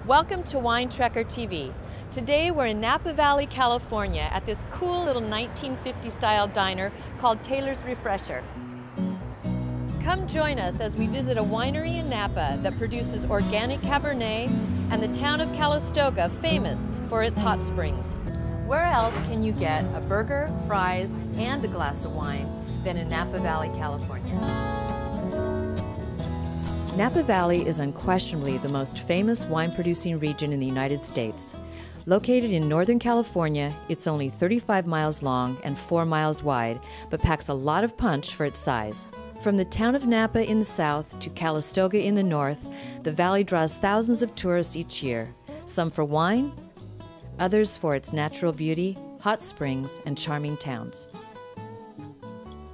Welcome to WineTrekkerTV. Today we're in Napa Valley, California at this cool little 1950 style diner called Taylor's Refresher. Come join us as we visit a winery in Napa that produces organic Cabernet and the town of Calistoga, famous for its hot springs. Where else can you get a burger, fries, and a glass of wine than in Napa Valley, California? Napa Valley is unquestionably the most famous wine-producing region in the United States. Located in Northern California, it's only 35 miles long and 4 miles wide, but packs a lot of punch for its size. From the town of Napa in the south to Calistoga in the north, the valley draws thousands of tourists each year, some for wine, others for its natural beauty, hot springs, and charming towns.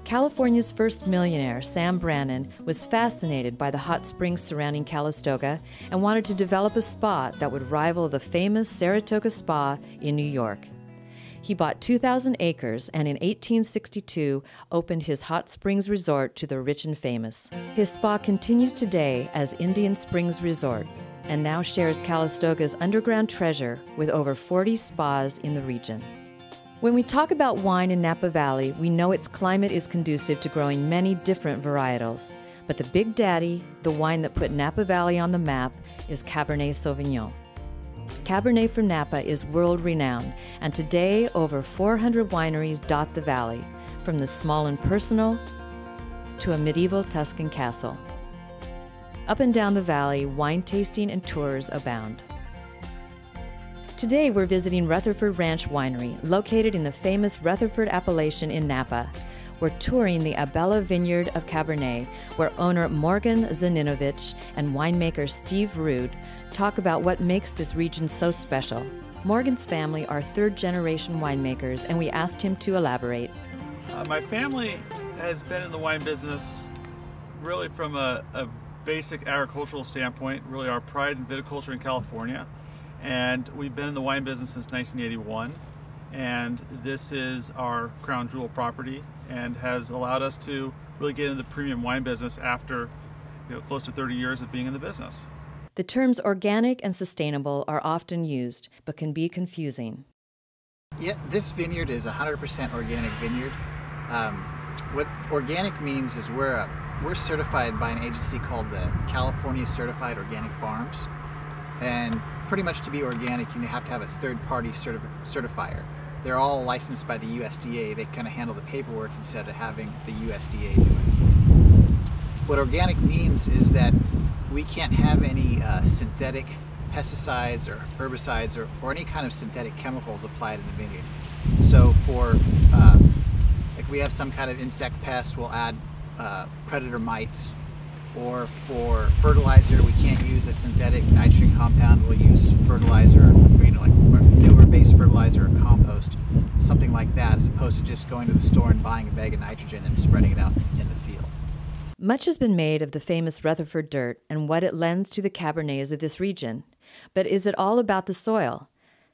California's first millionaire, Sam Brannan, was fascinated by the hot springs surrounding Calistoga and wanted to develop a spa that would rival the famous Saratoga Spa in New York. He bought 2,000 acres and in 1862 opened his hot springs resort to the rich and famous. His spa continues today as Indian Springs Resort and now shares Calistoga's underground treasure with over 40 spas in the region. When we talk about wine in Napa Valley, we know its climate is conducive to growing many different varietals. But the big daddy, the wine that put Napa Valley on the map, is Cabernet Sauvignon. Cabernet from Napa is world-renowned, and today over 400 wineries dot the valley, from the small and personal to a medieval Tuscan castle. Up and down the valley, wine tasting and tours abound. Today we're visiting Rutherford Ranch Winery, located in the famous Rutherford appellation in Napa. We're touring the Abella Vineyard of Cabernet, where owner Morgan Zaninovich and winemaker Steve Rued talk about what makes this region so special. Morgan's family are third-generation winemakers, and we asked him to elaborate. My family has been in the wine business really from a basic agricultural standpoint, really our pride in viticulture in California. And we've been in the wine business since 1981, and this is our crown jewel property and has allowed us to really get into the premium wine business after close to 30 years of being in the business. The terms organic and sustainable are often used, but can be confusing. Yeah, this vineyard is 100% organic vineyard. What organic means is we're certified by an agency called the California Certified Organic Farms. And pretty much to be organic, you have to have a third-party certifier. They're all licensed by the USDA. They kind of handle the paperwork instead of having the USDA do it. What organic means is that we can't have any synthetic pesticides or herbicides or any kind of synthetic chemicals applied in the vineyard. So for, like we have some kind of insect pest, we'll add predator mites. Or for fertilizer, we can't use a synthetic nitrogen compound. We'll use fertilizer, like manure-based fertilizer or compost, something like that, as opposed to just going to the store and buying a bag of nitrogen and spreading it out in the field. Much has been made of the famous Rutherford dirt and what it lends to the Cabernets of this region. But is it all about the soil?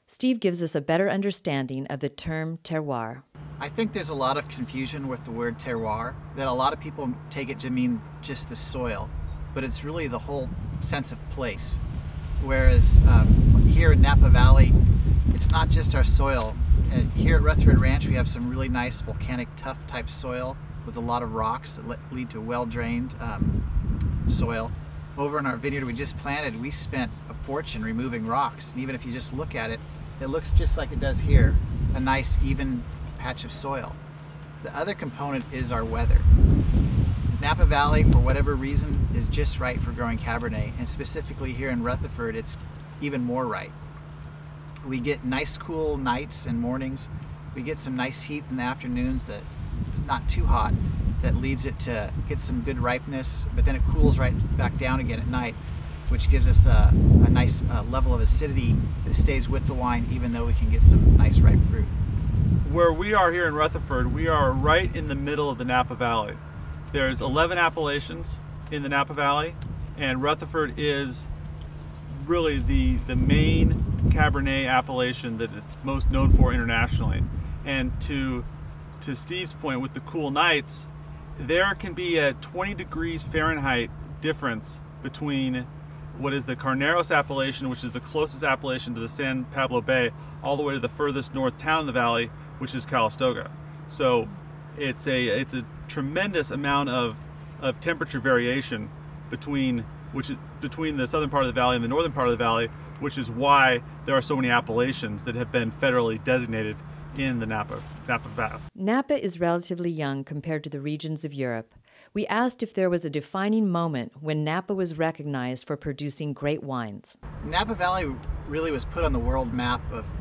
Steve gives us a better understanding of the term terroir. I think there's a lot of confusion with the word terroir, that a lot of people take it to mean just the soil, but it's really the whole sense of place. Whereas here in Napa Valley, it's not just our soil. And here at Rutherford Ranch, we have some really nice volcanic tuff type soil with a lot of rocks that lead to well-drained soil. Over in our vineyard we just planted, we spent a fortune removing rocks, and even if you just look at it, it looks just like it does here, a nice even patch of soil. The other component is our weather. Napa Valley, for whatever reason, is just right for growing Cabernet, and specifically here in Rutherford, it's even more right. We get nice cool nights and mornings. We get some nice heat in the afternoons, that not too hot, that leads it to get some good ripeness, but then it cools right back down again at night, which gives us a nice level of acidity that stays with the wine, even though we can get some nice ripe fruit. Where we are here in Rutherford, we are right in the middle of the Napa Valley. There's 11 appellations in the Napa Valley, and Rutherford is really the main Cabernet appellation that it's most known for internationally. And to Steve's point, with the cool nights, there can be a 20 degrees Fahrenheit difference between what is the Carneros appellation, which is the closest appellation to the San Pablo Bay, all the way to the furthest north town in the valley, which is Calistoga. So it's a tremendous amount of temperature variation between the southern part of the valley and the northern part of the valley, which is why there are so many appellations that have been federally designated in the Napa Valley. Napa is relatively young compared to the regions of Europe. We asked if there was a defining moment when Napa was recognized for producing great wines. Napa Valley really was put on the world map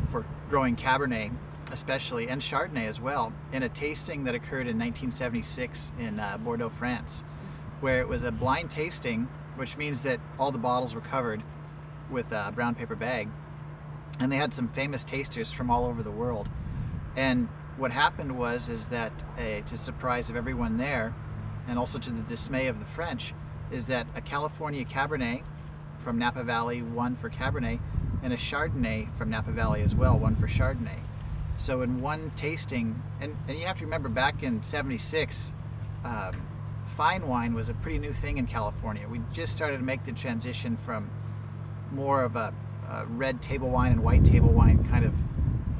for growing Cabernet, especially, and Chardonnay as well, in a tasting that occurred in 1976 in Bordeaux, France, where it was a blind tasting, which means that all the bottles were covered with a brown paper bag, and they had some famous tasters from all over the world. And what happened is that, to the surprise of everyone there, and also to the dismay of the French, is that a California Cabernet from Napa Valley won for Cabernet, and a Chardonnay from Napa Valley as well won for Chardonnay. So in one tasting, and you have to remember, back in '76, fine wine was a pretty new thing in California. We just started to make the transition from more of a red table wine and white table wine, kind of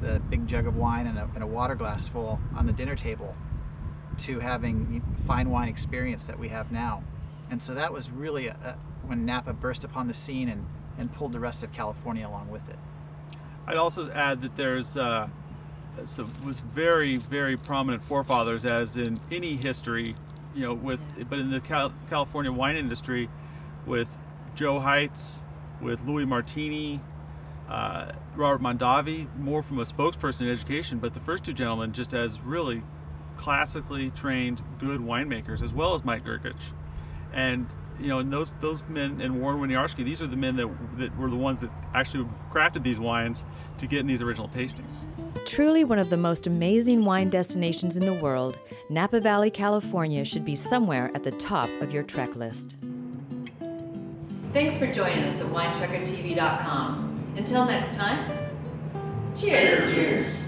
the big jug of wine and a water glass full on the dinner table, to having fine wine experience that we have now. And so that was really when Napa burst upon the scene and pulled the rest of California along with it. I'd also add that there's was very, very prominent forefathers, as in any history, but in the California wine industry, with Joe Heitz, with Louis Martini, Robert Mondavi, more from a spokesperson education, but the first two gentlemen just as really classically trained good winemakers, as well as Mike Gerkich. And and those men, and Warren Winiarski, these are the men that were the ones that actually crafted these wines to get in these original tastings. Truly one of the most amazing wine destinations in the world, Napa Valley, California should be somewhere at the top of your trek list. Thanks for joining us at WineTrekkerTV.com. Until next time, cheers! Cheers.